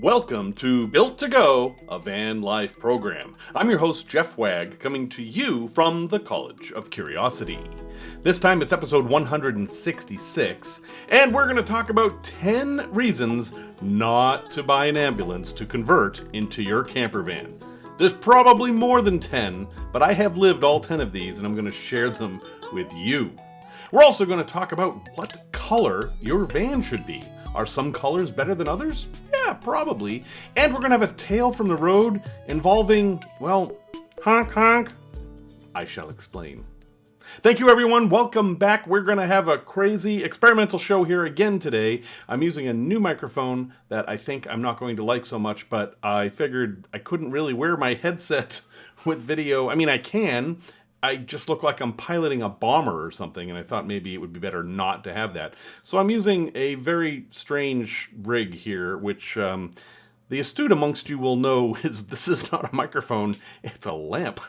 Welcome to Built to Go, a van life program. I'm your host, Jeff Wagg, coming to you from the College of Curiosity. This time it's episode 166, and we're going to talk about 10 reasons not to buy an ambulance to convert into your camper van. There's probably more than 10, but I have lived all 10 of these, and I'm going to share them with you. We're also going to talk about what color your van should be. Are some colors better than others? Yeah, probably. And we're going to have a tale from the road involving, well, honk honk. I shall explain. Thank you, everyone. Welcome back. We're going to have a crazy experimental show here again today. I'm using a new microphone that I think I'm not going to like so much, but I figured I couldn't really wear my headset with video. I mean, I can. I just look like I'm piloting a bomber or something, and I thought maybe it would be better not to have that. So I'm using a very strange rig here, which the astute amongst you will know this is not a microphone, it's a lamp.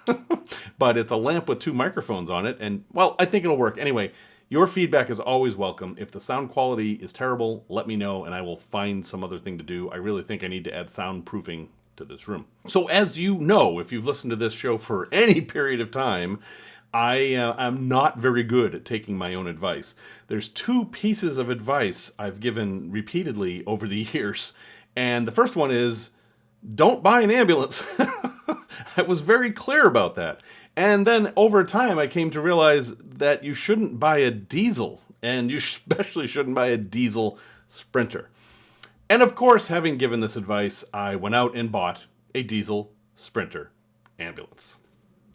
But it's a lamp with two microphones on it, and, well, I think it'll work. Anyway, your feedback is always welcome. If the sound quality is terrible, let me know, and I will find some other thing to do. I really think I need to add soundproofing to this room. So as you know, if you've listened to this show for any period of time, I am not very good at taking my own advice. There's two pieces of advice I've given repeatedly over the years, and the first one is, don't buy an ambulance. I was very clear about that. And then over time, I came to realize that you shouldn't buy a diesel, and you especially shouldn't buy a diesel Sprinter. And of course, having given this advice, I went out and bought a diesel Sprinter ambulance.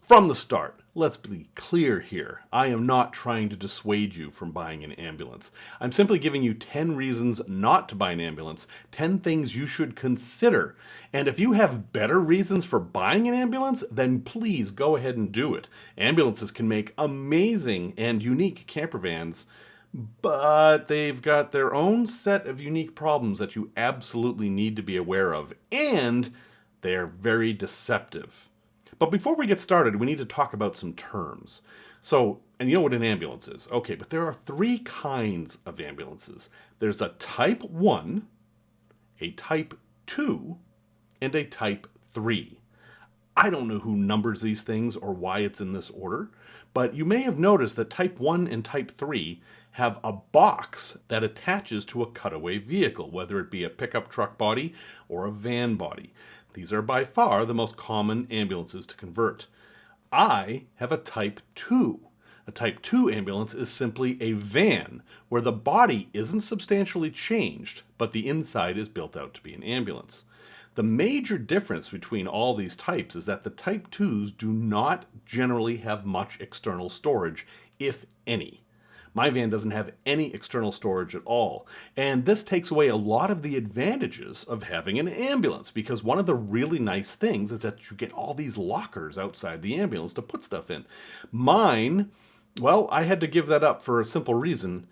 From the start, let's be clear here. I am not trying to dissuade you from buying an ambulance. I'm simply giving you 10 reasons not to buy an ambulance, 10 things you should consider. And if you have better reasons for buying an ambulance, then please go ahead and do it. Ambulances can make amazing and unique camper vans, but they've got their own set of unique problems that you absolutely need to be aware of, and they're very deceptive. But before we get started, we need to talk about some terms. So, and you know what an ambulance is. Okay, but there are three kinds of ambulances. There's a Type 1, a Type 2, and a Type 3. I don't know who numbers these things or why it's in this order, but you may have noticed that Type 1 and Type 3 have a box that attaches to a cutaway vehicle, whether it be a pickup truck body or a van body. These are by far the most common ambulances to convert. I have a Type 2. A Type 2 ambulance is simply a van where the body isn't substantially changed, but the inside is built out to be an ambulance. The major difference between all these types is that the Type 2s do not generally have much external storage, if any. My van doesn't have any external storage at all, and this takes away a lot of the advantages of having an ambulance, because one of the really nice things is that you get all these lockers outside the ambulance to put stuff in. Mine, well, I had to give that up for a simple reason.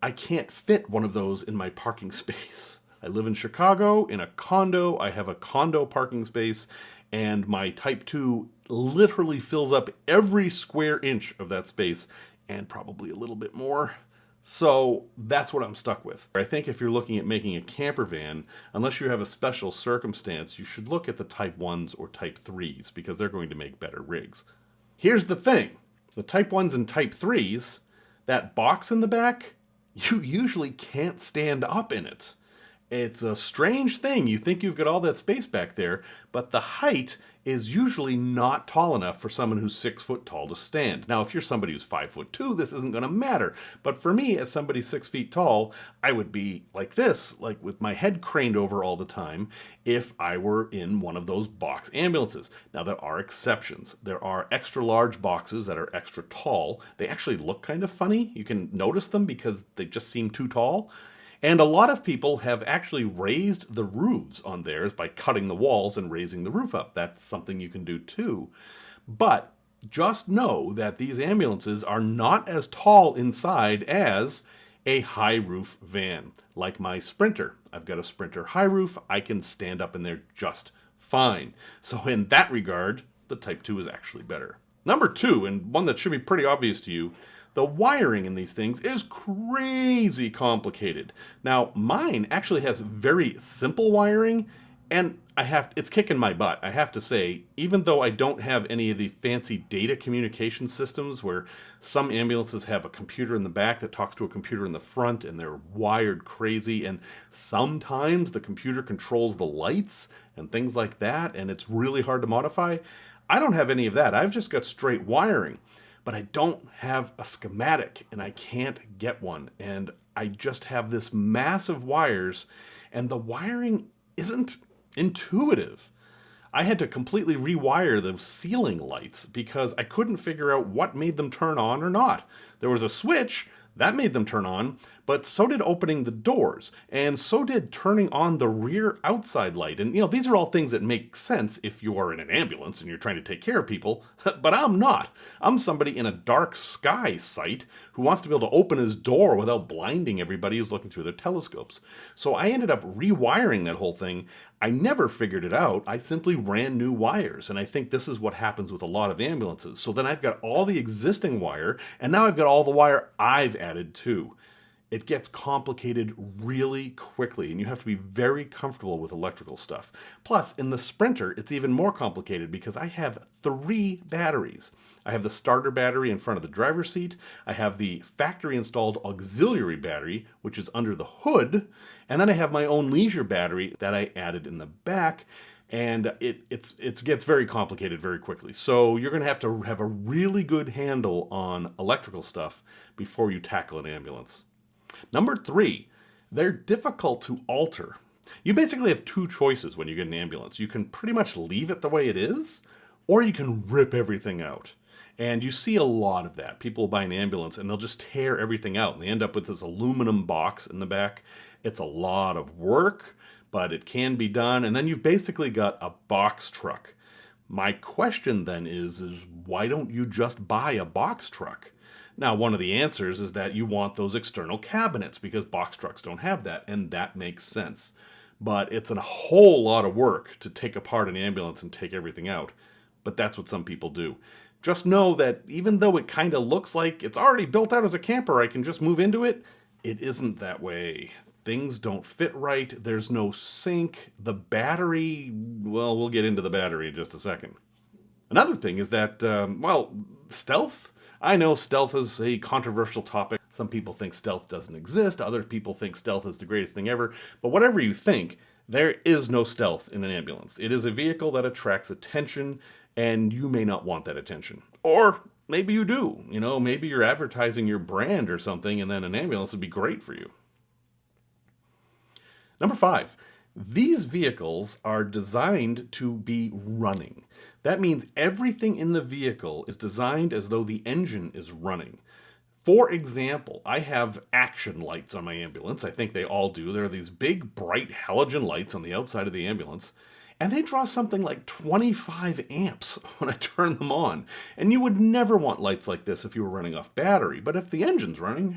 I can't fit one of those in my parking space. I live in Chicago in a condo. I have a condo parking space, and my Type 2 literally fills up every square inch of that space, and probably a little bit more. So that's what I'm stuck with. I think if you're looking at making a camper van, unless you have a special circumstance, you should look at the Type 1s or Type 3s, because they're going to make better rigs. Here's the thing. The Type 1s and Type 3s, that box in the back, you usually can't stand up in it. It's a strange thing. You think you've got all that space back there, but the height is usually not tall enough for someone who's 6 foot tall to stand. Now, if you're somebody who's 5'2", this isn't going to matter. But for me, as somebody 6 feet tall, I would be like this, like with my head craned over all the time, if I were in one of those box ambulances. Now, there are exceptions. There are extra large boxes that are extra tall. They actually look kind of funny. You can notice them because they just seem too tall. And a lot of people have actually raised the roofs on theirs by cutting the walls and raising the roof up. That's something you can do too. But just know that these ambulances are not as tall inside as a high roof van. Like my Sprinter. I've got a Sprinter high roof. I can stand up in there just fine. So in that regard, the Type 2 is actually better. Number 2, and one that should be pretty obvious to you, The wiring in these things is crazy complicated. Now, mine actually has very simple wiring, and it's kicking my butt. I have to say, even though I don't have any of the fancy data communication systems where some ambulances have a computer in the back that talks to a computer in the front and they're wired crazy, and sometimes the computer controls the lights and things like that, and it's really hard to modify. I don't have any of that. I've just got straight wiring, but I don't have a schematic and I can't get one. And I just have this massive wires, and the wiring isn't intuitive. I had to completely rewire those ceiling lights because I couldn't figure out what made them turn on or not. There was a switch that made them turn on, but so did opening the doors, and so did turning on the rear outside light. And these are all things that make sense if you are in an ambulance and you're trying to take care of people, but I'm not. I'm somebody in a dark sky site who wants to be able to open his door without blinding everybody who's looking through their telescopes. So I ended up rewiring that whole thing. I never figured it out. I simply ran new wires, and I think this is what happens with a lot of ambulances. So then I've got all the existing wire, and now I've got all the wire I've added too. It gets complicated really quickly, and you have to be very comfortable with electrical stuff. Plus, in the Sprinter, it's even more complicated because I have 3 batteries. I have the starter battery in front of the driver's seat, I have the factory-installed auxiliary battery, which is under the hood, and then I have my own leisure battery that I added in the back, and it gets very complicated very quickly. So you're going to have a really good handle on electrical stuff before you tackle an ambulance. Number 3, they're difficult to alter. You basically have 2 choices when you get an ambulance. You can pretty much leave it the way it is, or you can rip everything out. And you see a lot of that. People buy an ambulance and they'll just tear everything out, and they end up with this aluminum box in the back. It's a lot of work, but it can be done. And then you've basically got a box truck. My question then is why don't you just buy a box truck? Now, one of the answers is that you want those external cabinets because box trucks don't have that, and that makes sense. But it's a whole lot of work to take apart an ambulance and take everything out. But that's what some people do. Just know that even though it kind of looks like it's already built out as a camper, I can just move into it, it isn't that way. Things don't fit right. There's no sink. The battery, well, we'll get into the battery in just a second. Another thing is that, stealth. I know stealth is a controversial topic. Some people think stealth doesn't exist. Other people think stealth is the greatest thing ever. But whatever you think, there is no stealth in an ambulance. It is a vehicle that attracts attention, and you may not want that attention. Or maybe you do. Maybe you're advertising your brand or something, and then an ambulance would be great for you. Number 5, these vehicles are designed to be running. That means everything in the vehicle is designed as though the engine is running. For example, I have action lights on my ambulance. I think they all do. There are these big, bright halogen lights on the outside of the ambulance, and they draw something like 25 amps when I turn them on. And you would never want lights like this if you were running off battery. But if the engine's running,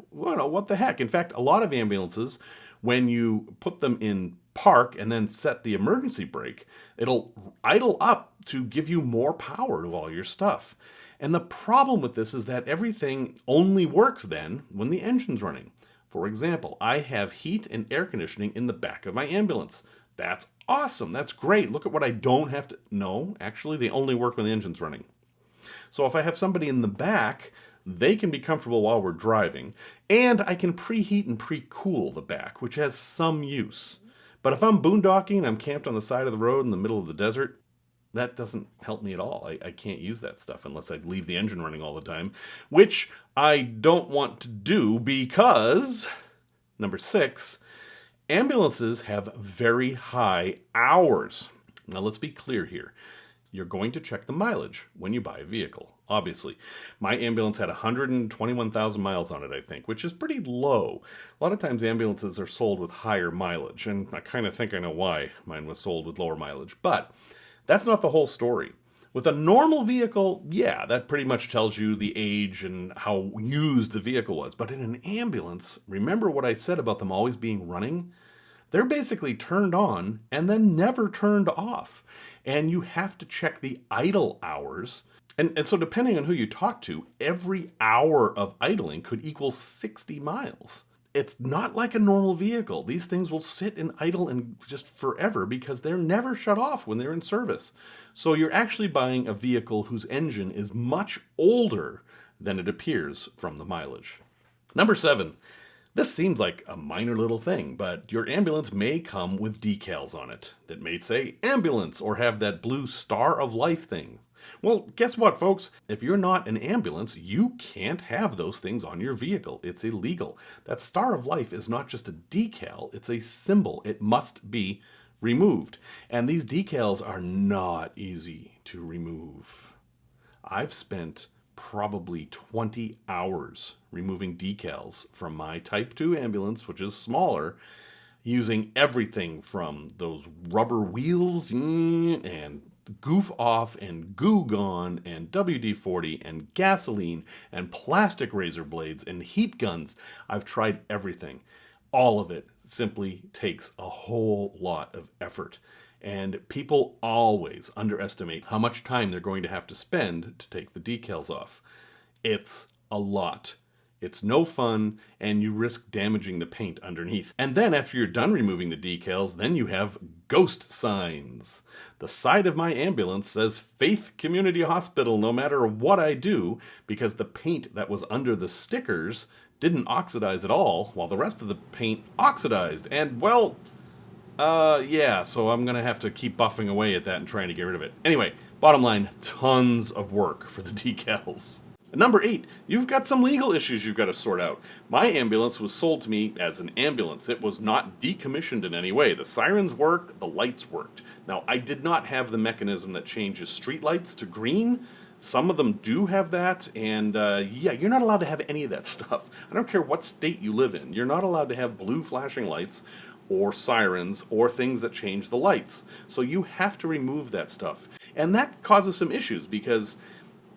what the heck? In fact, a lot of ambulances, when you put them in park and then set the emergency brake, it'll idle up to give you more power to all your stuff. And the problem with this is that everything only works then when the engine's running. For example, I have heat and air conditioning in the back of my ambulance. That's awesome. That's great. Look at what I don't have to... No, actually, they only work when the engine's running. So if I have somebody in the back, they can be comfortable while we're driving, and I can preheat and pre-cool the back, which has some use. But if I'm boondocking and I'm camped on the side of the road in the middle of the desert, that doesn't help me at all. I can't use that stuff unless I leave the engine running all the time, which I don't want to do because, number 6, ambulances have very high hours. Now let's be clear here. You're going to check the mileage when you buy a vehicle. Obviously, my ambulance had 121,000 miles on it, I think, which is pretty low. A lot of times ambulances are sold with higher mileage, and I kind of think I know why mine was sold with lower mileage. But that's not the whole story. With a normal vehicle, yeah, that pretty much tells you the age and how used the vehicle was. But in an ambulance, remember what I said about them always being running? They're basically turned on and then never turned off. And you have to check the idle hours And so depending on who you talk to, every hour of idling could equal 60 miles. It's not like a normal vehicle. These things will sit and idle and just forever because they're never shut off when they're in service. So you're actually buying a vehicle whose engine is much older than it appears from the mileage. Number 7. This seems like a minor little thing, but your ambulance may come with decals on it that may say ambulance or have that blue Star of Life thing. Well, guess what, folks? If you're not an ambulance, you can't have those things on your vehicle. It's illegal. That Star of Life is not just a decal, it's a symbol. It must be removed. And these decals are not easy to remove. I've spent probably 20 hours removing decals from my Type 2 ambulance, which is smaller, using everything from those rubber wheels and goof off and goo gone and WD-40 and gasoline and plastic razor blades and heat guns. I've tried everything. All of it simply takes a whole lot of effort. And people always underestimate how much time they're going to have to spend to take the decals off. It's a lot. It's no fun, and you risk damaging the paint underneath. And then after you're done removing the decals, then you have ghost signs. The side of my ambulance says Faith Community Hospital no matter what I do, because the paint that was under the stickers didn't oxidize at all, while the rest of the paint oxidized. And, well, yeah, so I'm going to have to keep buffing away at that and trying to get rid of it. Anyway, bottom line, tons of work for the decals. Number 8, you've got some legal issues you've got to sort out. My ambulance was sold to me as an ambulance. It was not decommissioned in any way. The sirens worked, the lights worked. Now, I did not have the mechanism that changes street lights to green. Some of them do have that, and yeah, you're not allowed to have any of that stuff. I don't care what state you live in. You're not allowed to have blue flashing lights or sirens or things that change the lights. So you have to remove that stuff. And that causes some issues because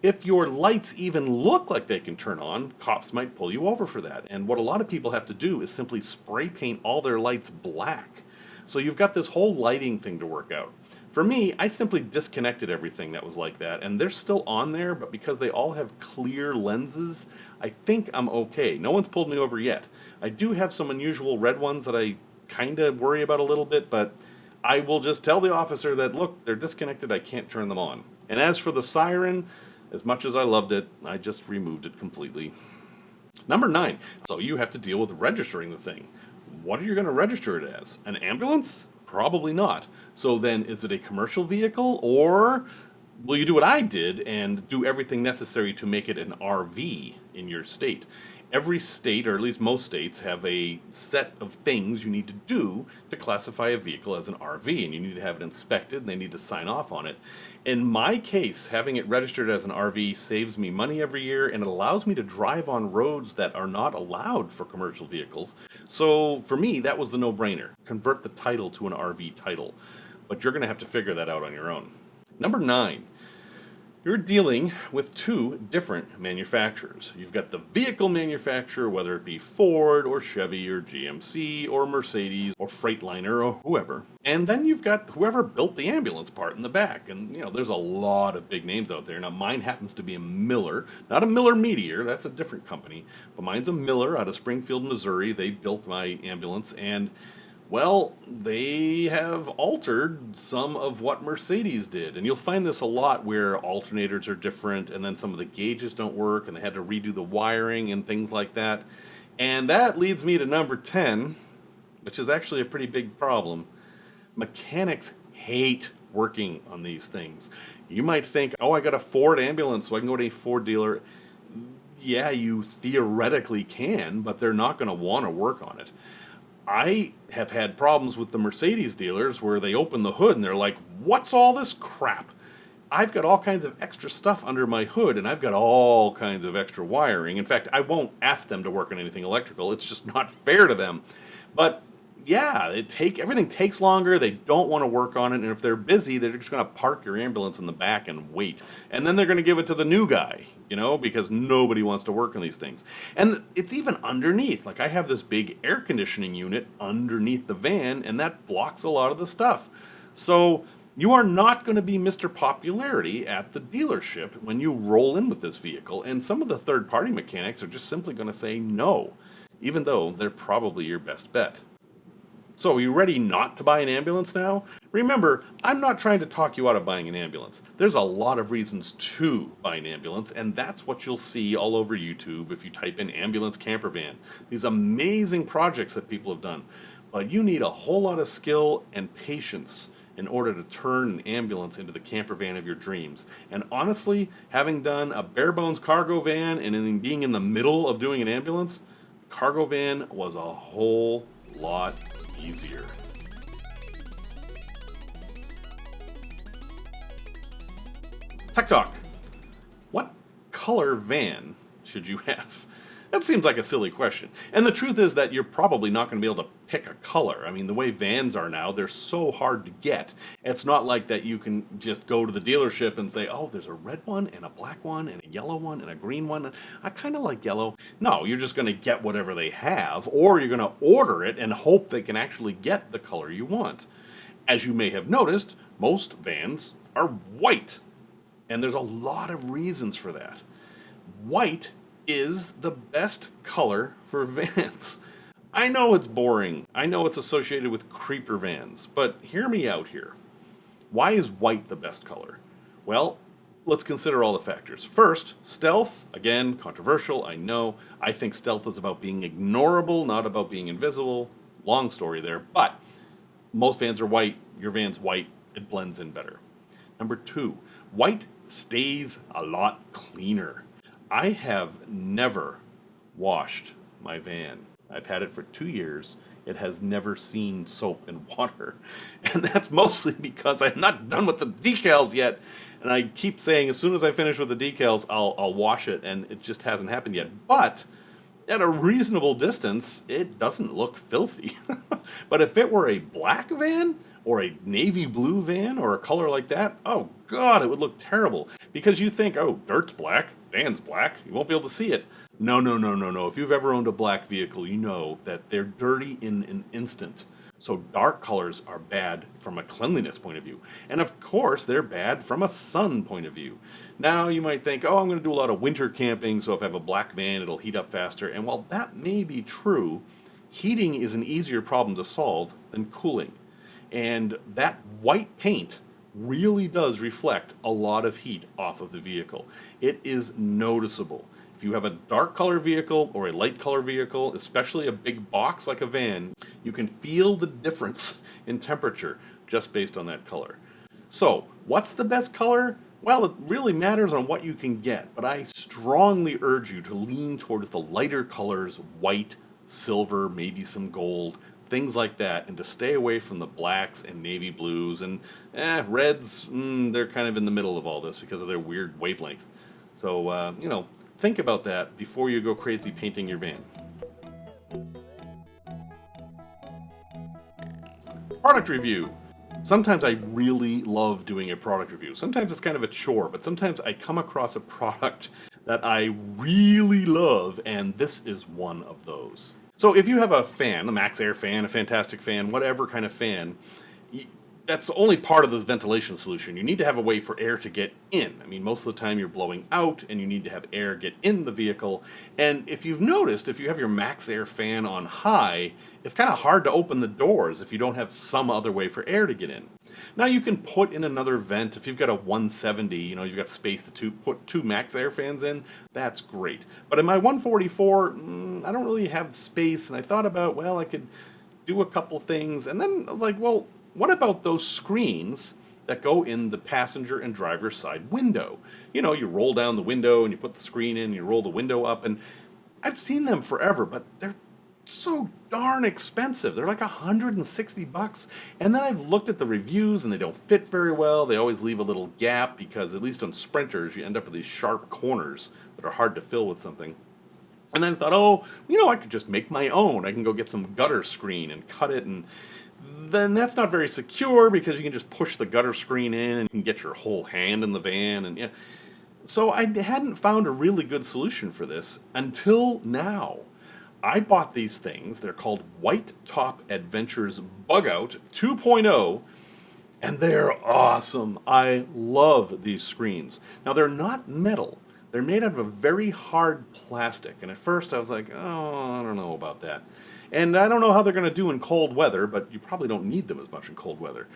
if your lights even look like they can turn on, cops might pull you over for that. And what a lot of people have to do is simply spray paint all their lights black. So you've got this whole lighting thing to work out. For me, I simply disconnected everything that was like that, and they're still on there, but because they all have clear lenses, I think I'm okay. No one's pulled me over yet. I do have some unusual red ones that I kind of worry about a little bit, but I will just tell the officer that, look, they're disconnected, I can't turn them on. And as for the siren, as much as I loved it, I just removed it completely. Number 9, so you have to deal with registering the thing. What are you going to register it as? An ambulance? Probably not. So then, is it a commercial vehicle, or will you do what I did and do everything necessary to make it an RV in your state? Every state, or at least most states, have a set of things you need to do to classify a vehicle as an RV, and you need to have it inspected, and they need to sign off on it. In my case, having it registered as an RV saves me money every year, and it allows me to drive on roads that are not allowed for commercial vehicles. So for me, that was the no-brainer. Convert the title to an RV title. But you're going to have to figure that out on your own. Number 9. You're dealing with 2 different manufacturers. You've got the vehicle manufacturer, whether it be Ford or Chevy or GMC or Mercedes or Freightliner or whoever. And then you've got whoever built the ambulance part in the back. And, you know, there's a lot of big names out there. Now, mine happens to be a Miller, not a Miller Meteor, that's a different company. But mine's a Miller out of Springfield, Missouri. They built my ambulance, and well, they have altered some of what Mercedes did. And you'll find this a lot where alternators are different and then some of the gauges don't work and they had to redo the wiring and things like that. And that leads me to number 10, which is actually a pretty big problem. Mechanics hate working on these things. You might think, oh, I got a Ford ambulance, so I can go to a Ford dealer. Yeah, you theoretically can, but they're not going to want to work on it. I have had problems with the Mercedes dealers where they open the hood and they're like, what's all this crap? I've got all kinds of extra stuff under my hood and I've got all kinds of extra wiring. In fact, I won't ask them to work on anything electrical. It's just not fair to them. But yeah, everything takes longer. They don't want to work on it. And if they're busy, they're just going to park your ambulance in the back and wait. And then they're going to give it to the new guy, you know, because nobody wants to work on these things. And it's even underneath. Like, I have this big air conditioning unit underneath the van, and that blocks a lot of the stuff. So You are not going to be Mr. Popularity at the dealership when you roll in with this vehicle, and some of the third-party mechanics are just simply going to say no, even though they're probably your best bet. So, are you ready not to buy an ambulance now? Remember, I'm not trying to talk you out of buying an ambulance. There's a lot of reasons to buy an ambulance, and that's what you'll see all over YouTube if you type in ambulance camper van. These amazing projects that people have done. But you need a whole lot of skill and patience in order to turn an ambulance into the camper van of your dreams. And honestly, having done a bare bones cargo van and then being in the middle of doing an ambulance, cargo van was a whole lot easier. Tech Talk. What color van should you have? That seems like a silly question. And the truth is that you're probably not going to be able to pick a color. I mean, the way vans are now, they're so hard to get. It's not like that you can just go to the dealership and say, oh, there's a red one and a black one and a yellow one and a green one. I kind of like yellow. No, you're just going to get whatever they have, or you're going to order it and hope they can actually get the color you want. As you may have noticed, most vans are white. And there's a lot of reasons for that. White is the best color for vans. I know it's boring. I know it's associated with creeper vans, but hear me out here. Why is white the best color? Well, let's consider all the factors. First, stealth. Again, controversial, I know. I think stealth is about being ignorable, not about being invisible. Long story there, but most vans are white. Your van's white. It blends in better. Number two, white stays a lot cleaner. I have never washed my van. I've had it for 2 years. It has never seen soap and water. And that's mostly because I'm not done with the decals yet. And I keep saying as soon as I finish with the decals, I'll wash it. And it just hasn't happened yet. But at a reasonable distance, it doesn't look filthy. But if it were a black van, or a navy blue van, or a color like that, oh God, it would look terrible. Because you think, oh, dirt's black, van's black, you won't be able to see it. No. If you've ever owned a black vehicle, you know that they're dirty in an instant. So dark colors are bad from a cleanliness point of view. And of course, they're bad from a sun point of view. Now you might think, oh, I'm going to do a lot of winter camping, so if I have a black van, it'll heat up faster. And while that may be true, heating is an easier problem to solve than cooling. And that white paint really does reflect a lot of heat off of the vehicle. It is noticeable. If you have a dark color vehicle or a light color vehicle, especially a big box like a van, you can feel the difference in temperature just based on that color. So, what's the best color? Well, it really matters on what you can get, but I strongly urge you to lean towards the lighter colors, white, silver, maybe some gold, things like that, and to stay away from the blacks and navy blues and reds. They're kind of in the middle of all this because of their weird wavelength. So, think about that before you go crazy painting your van. Product review. Sometimes I really love doing a product review. Sometimes it's kind of a chore, but sometimes I come across a product that I really love, and this is one of those. So if you have a fan, a Max Air fan, a Fantastic fan, whatever kind of fan, that's only part of the ventilation solution. You need to have a way for air to get in. I mean, most of the time you're blowing out and you need to have air get in the vehicle. And if you've noticed, if you have your Max Air fan on high, it's kind of hard to open the doors if you don't have some other way for air to get in. Now you can put in another vent. If you've got a 170, you've got space to put two Max Air fans in, that's great. But in my 144, I don't really have space, and I thought about, well, I could do a couple things. And then I was like, well, what about those screens that go in the passenger and driver's side window? You roll down the window and you put the screen in and you roll the window up, and I've seen them forever, but they're so darn expensive. They're like $160. And then I've looked at the reviews and they don't fit very well. They always leave a little gap because, at least on Sprinters, you end up with these sharp corners that are hard to fill with something. And then I thought, I could just make my own. I can go get some gutter screen and cut it, and then that's not very secure because you can just push the gutter screen in and you can get your whole hand in the van. And so I hadn't found a really good solution for this until now. I bought these things. They're called White Top Adventures Bug Out 2.0, And they're awesome. I love these screens. Now, they're not metal. They're made out of a very hard plastic. And at first I was like, oh, I don't know about that. And I don't know how they're going to do in cold weather, but you probably don't need them as much in cold weather.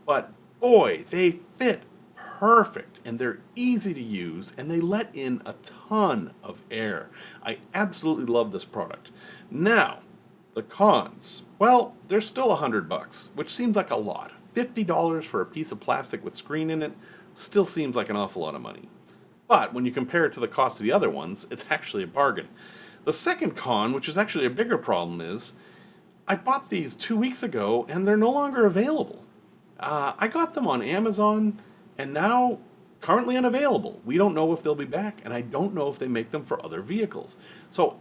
But boy, they fit perfect and they're easy to use and they let in a ton of air. I absolutely love this product. Now, the cons. Well, they're still $100, which seems like a lot. $50 for a piece of plastic with screen in it still seems like an awful lot of money. But when you compare it to the cost of the other ones, it's actually a bargain. The second con, which is actually a bigger problem, is I bought these 2 weeks ago and they're no longer available. I got them on Amazon and now currently unavailable. We don't know if they'll be back, and I don't know if they make them for other vehicles. So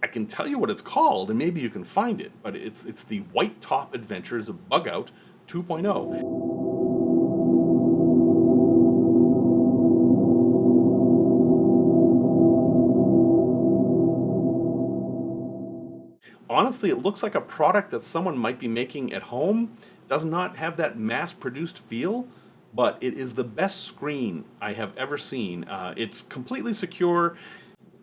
I can tell you what it's called, and maybe you can find it, but it's the White Top Adventures of Bug Out 2.0. Honestly, it looks like a product that someone might be making at home. Does not have that mass-produced feel, but it is the best screen I have ever seen. It's completely secure.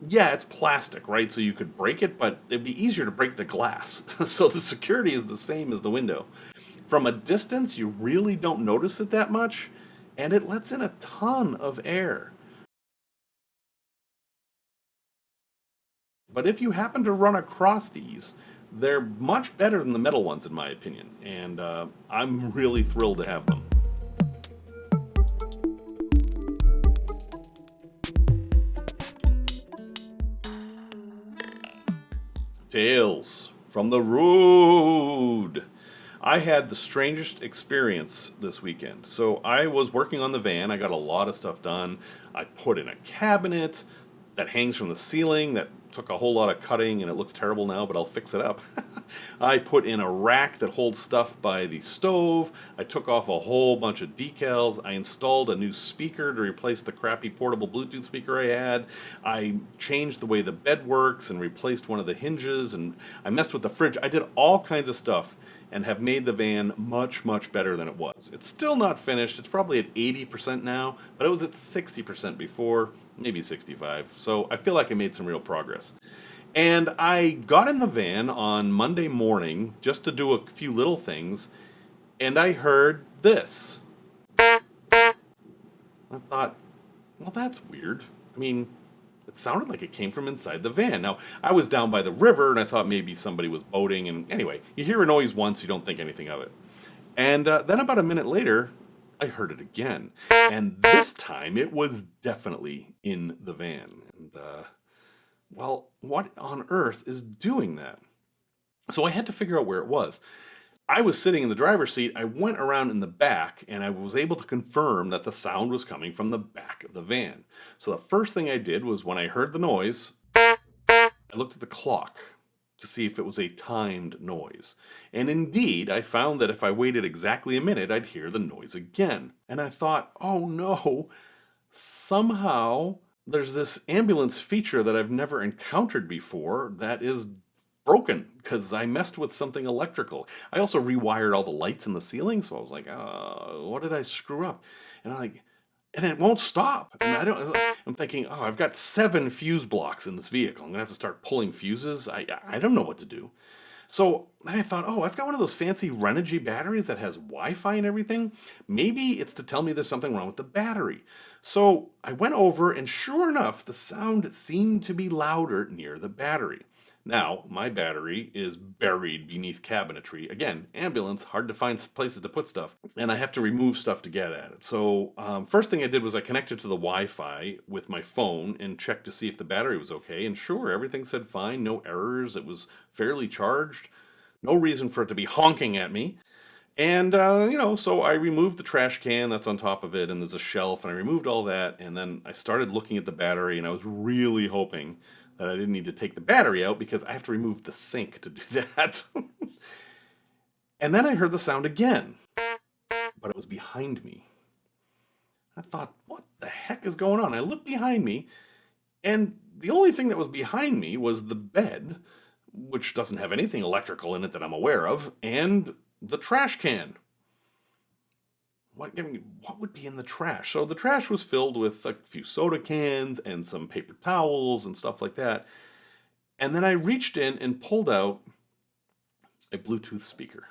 Yeah, it's plastic, right? So you could break it, but it'd be easier to break the glass. So the security is the same as the window. From a distance, you really don't notice it that much, and it lets in a ton of air. But if you happen to run across these, they're much better than the metal ones, in my opinion, and I'm really thrilled to have them. Tales from the road. I had the strangest experience this weekend. So I was working on the van. I got a lot of stuff done. I put in a cabinet that hangs from the ceiling that took a whole lot of cutting and it looks terrible now, but I'll fix it up. I put in a rack that holds stuff by the stove. I took off a whole bunch of decals. I installed a new speaker to replace the crappy portable Bluetooth speaker I had. I changed the way the bed works and replaced one of the hinges, and I messed with the fridge. I did all kinds of stuff and have made the van much, much better than it was. It's still not finished. It's probably at 80% now, but it was at 60% before, maybe 65. So I feel like I made some real progress. And I got in the van on Monday morning just to do a few little things, and I heard this. I thought, well, that's weird. I mean, it sounded like it came from inside the van. Now, I was down by the river, and I thought maybe somebody was boating, and anyway, you hear a noise once, you don't think anything of it. And then about a minute later, I heard it again. And this time, it was definitely in the van. And, well, what on earth is doing that? So I had to figure out where it was. I was sitting in the driver's seat. I went around in the back and I was able to confirm that the sound was coming from the back of the van. So the first thing I did was when I heard the noise, I looked at the clock to see if it was a timed noise. And indeed, I found that if I waited exactly a minute, I'd hear the noise again. And I thought, oh no, somehow there's this ambulance feature that I've never encountered before that is broken because I messed with something electrical. I also rewired all the lights in the ceiling, so I was like, what did I screw up? And it won't stop. And I'm thinking, oh, I've got 7 fuse blocks in this vehicle. I'm gonna have to start pulling fuses. I don't know what to do. So then I thought, oh, I've got one of those fancy Renogy batteries that has Wi-Fi and everything. Maybe it's to tell me there's something wrong with the battery. So I went over, and sure enough, the sound seemed to be louder near the battery. Now, my battery is buried beneath cabinetry. Again, ambulance, hard to find places to put stuff. And I have to remove stuff to get at it. So first thing I did was I connected to the Wi-Fi with my phone and checked to see if the battery was okay. And sure, everything said fine, no errors. It was fairly charged. No reason for it to be honking at me. And, so I removed the trash can that's on top of it, and there's a shelf, and I removed all that, and then I started looking at the battery, and I was really hoping that I didn't need to take the battery out because I have to remove the sink to do that. And then I heard the sound again, but it was behind me. I thought, what the heck is going on? I looked behind me, and the only thing that was behind me was the bed, which doesn't have anything electrical in it that I'm aware of, and the trash can. what would be in the trash? So the trash was filled with a few soda cans and some paper towels and stuff like that. And then I reached in and pulled out a Bluetooth speaker.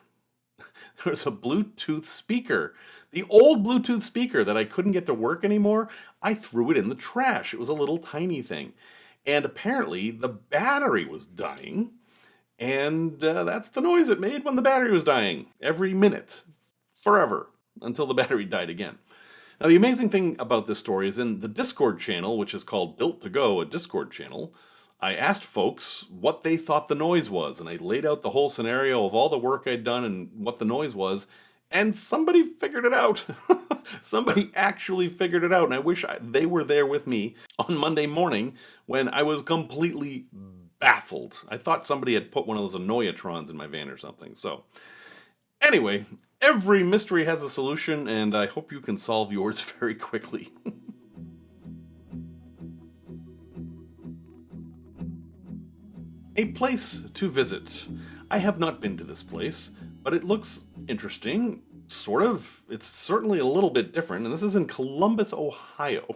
There was a Bluetooth speaker. The old Bluetooth speaker that I couldn't get to work anymore, I threw it in the trash. It was a little tiny thing. And apparently the battery was dying. And that's the noise it made when the battery was dying. Every minute. Forever. Until the battery died again. Now the amazing thing about this story is in the Discord channel, which is called Built to Go, a Discord channel, I asked folks what they thought the noise was, and I laid out the whole scenario of all the work I'd done and what the noise was, and somebody figured it out. Somebody actually figured it out, and I wish they were there with me on Monday morning when I was completely baffled. I thought somebody had put one of those Annoyatrons in my van or something. So, anyway, every mystery has a solution, and I hope you can solve yours very quickly. A place to visit. I have not been to this place, but it looks interesting, sort of. It's certainly a little bit different, and this is in Columbus, Ohio.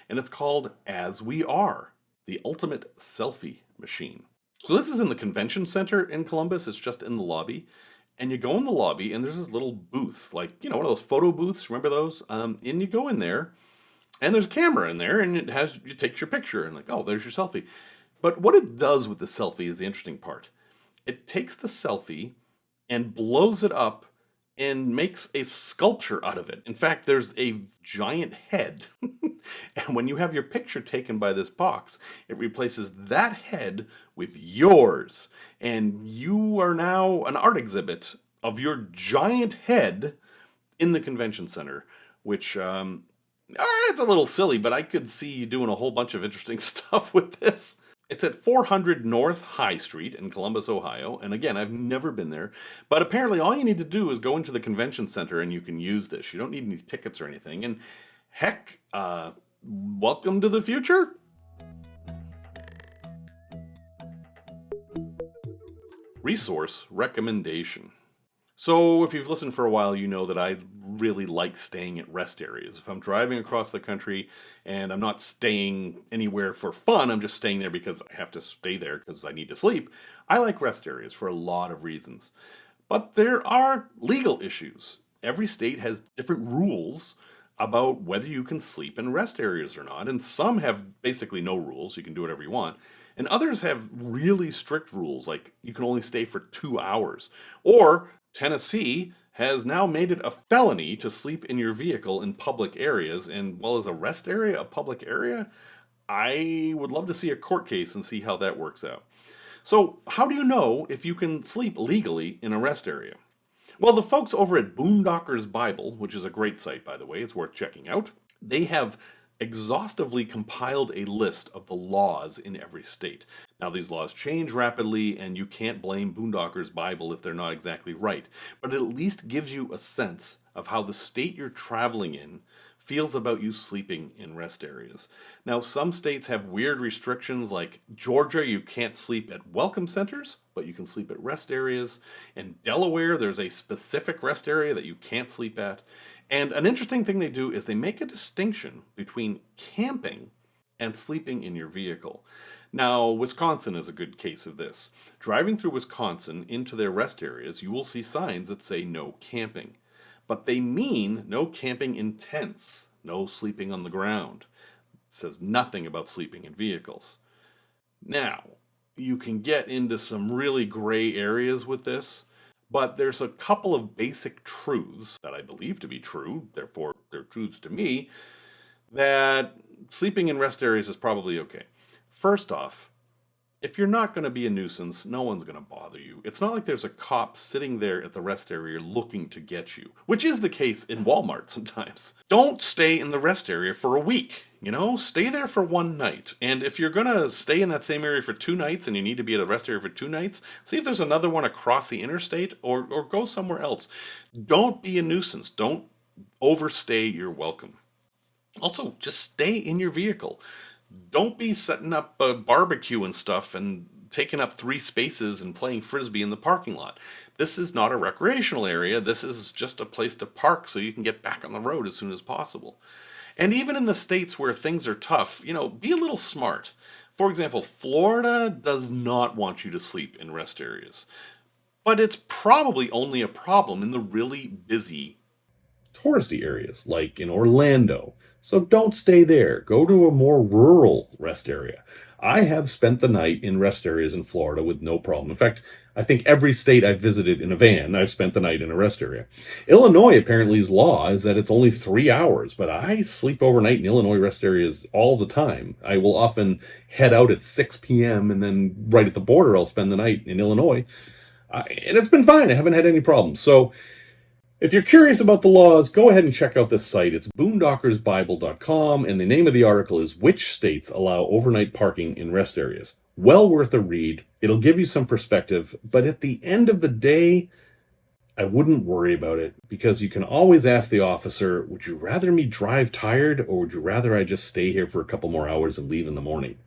And it's called As We Are, the ultimate selfie machine. So this is in the convention center in Columbus. It's just in the lobby. And you go in the lobby, and there's this little booth, like, one of those photo booths. Remember those? And you go in there, and there's a camera in there, and you take your picture, and like, oh, there's your selfie. But what it does with the selfie is the interesting part. It takes the selfie and blows it up and makes a sculpture out of it. In fact, there's a giant head. And when you have your picture taken by this box, it replaces that head with yours. And you are now an art exhibit of your giant head in the convention center, which it's a little silly, but I could see you doing a whole bunch of interesting stuff with this. It's at 400 North High Street in Columbus, Ohio. And again, I've never been there. But apparently all you need to do is go into the convention center and you can use this. You don't need any tickets or anything. And heck, welcome to the future. Resource recommendation. So if you've listened for a while, you know that I really like staying at rest areas. If I'm driving across the country and I'm not staying anywhere for fun, I'm just staying there because I have to stay there because I need to sleep, I like rest areas for a lot of reasons. But there are legal issues. Every state has different rules about whether you can sleep in rest areas or not, and some have basically no rules, you can do whatever you want. And others have really strict rules, like you can only stay for 2 hours. Or Tennessee has now made it a felony to sleep in your vehicle in public areas, and well, as a rest area, a public area, I would love to see a court case and see how that works out. So how do you know if you can sleep legally in a rest area? Well, the folks over at Boondockers Bible, which is a great site, by the way, it's worth checking out, they have exhaustively compiled a list of the laws in every state. Now, these laws change rapidly, and you can't blame Boondockers Bible if they're not exactly right, but it at least gives you a sense of how the state you're traveling in feels about you sleeping in rest areas. Now, some states have weird restrictions, like Georgia, you can't sleep at welcome centers, but you can sleep at rest areas. In Delaware, there's a specific rest area that you can't sleep at. And an interesting thing they do is they make a distinction between camping and sleeping in your vehicle. Now, Wisconsin is a good case of this. Driving through Wisconsin into their rest areas, you will see signs that say no camping. But they mean no camping in tents, no sleeping on the ground. It says nothing about sleeping in vehicles. Now, you can get into some really gray areas with this, but there's a couple of basic truths that I believe to be true, therefore they're truths to me, that sleeping in rest areas is probably okay. First off, if you're not going to be a nuisance, no one's going to bother you. It's not like there's a cop sitting there at the rest area looking to get you, which is the case in Walmart sometimes. Don't stay in the rest area for a week, stay there for one night. And if you're going to stay in that same area for 2 nights and you need to be at a rest area for 2 nights, see if there's another one across the interstate or go somewhere else. Don't be a nuisance. Don't overstay your welcome. Also, just stay in your vehicle. Don't be setting up a barbecue and stuff and taking up 3 spaces and playing frisbee in the parking lot. This is not a recreational area. This is just a place to park so you can get back on the road as soon as possible. And even in the states where things are tough, be a little smart. For example, Florida does not want you to sleep in rest areas. But it's probably only a problem in the really busy touristy areas, like in Orlando. So don't stay there. Go to a more rural rest area. I have spent the night in rest areas in Florida with no problem. In fact, I think every state I've visited in a van, I've spent the night in a rest area. Illinois apparentlys law is that it's only 3 hours, but I sleep overnight in Illinois rest areas all the time. I will often head out at 6 p.m. and then right at the border, I'll spend the night in Illinois. And it's been fine. I haven't had any problems. So if you're curious about the laws, go ahead and check out this site. It's boondockersbible.com, and the name of the article is Which States Allow Overnight Parking in Rest Areas. Well worth a read. It'll give you some perspective, but at the end of the day, I wouldn't worry about it because you can always ask the officer, would you rather me drive tired or would you rather I just stay here for a couple more hours and leave in the morning?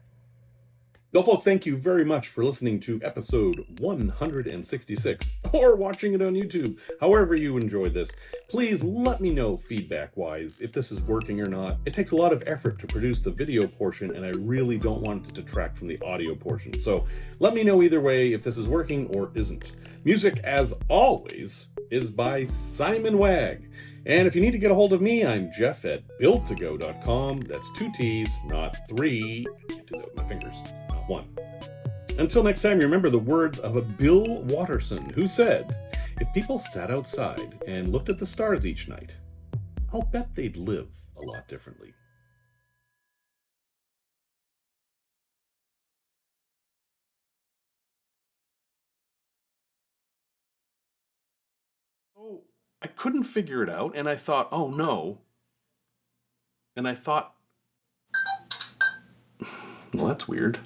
Well, folks, thank you very much for listening to episode 166 or watching it on YouTube. However you enjoyed this, please let me know feedback-wise if this is working or not. It takes a lot of effort to produce the video portion, and I really don't want it to detract from the audio portion. So let me know either way if this is working or isn't. Music, as always, is by Simon Wagg. And if you need to get a hold of me, I'm Jeff at buildtogo.com. That's 2 T's, not 3. Get to my fingers. 1. Until next time, remember the words of a Bill Watterson, who said, if people sat outside and looked at the stars each night, I'll bet they'd live a lot differently. So I couldn't figure it out, and I thought, oh no. And I thought, well, that's weird.